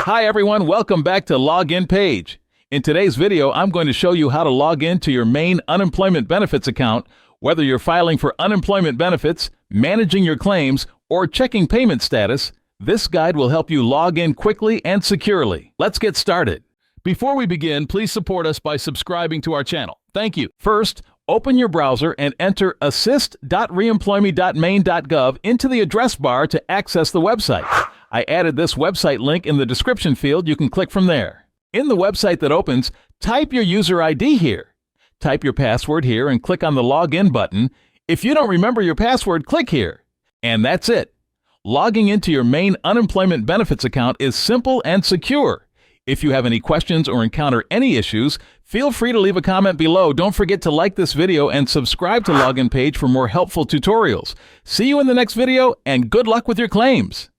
Hi everyone, welcome back to Login Page. In today's video, I'm going to show you how to log into your Maine unemployment benefits account, whether you're filing for unemployment benefits, managing your claims, or checking payment status. This guide will help you log in quickly and securely. Let's get started. Before we begin, please support us by subscribing to our channel. Thank you. First, open your browser and enter assist.reemployme.maine.gov into the address bar to access the website. I added this website link in the description field. You can click from there. In the website that opens, type your user ID here. Type your password here and click on the Login button. If you don't remember your password, click here. And that's it. Logging into your Maine unemployment benefits account is simple and secure. If you have any questions or encounter any issues, feel free to leave a comment below. Don't forget to like this video and subscribe to Login Page for more helpful tutorials. See you in the next video, and good luck with your claims.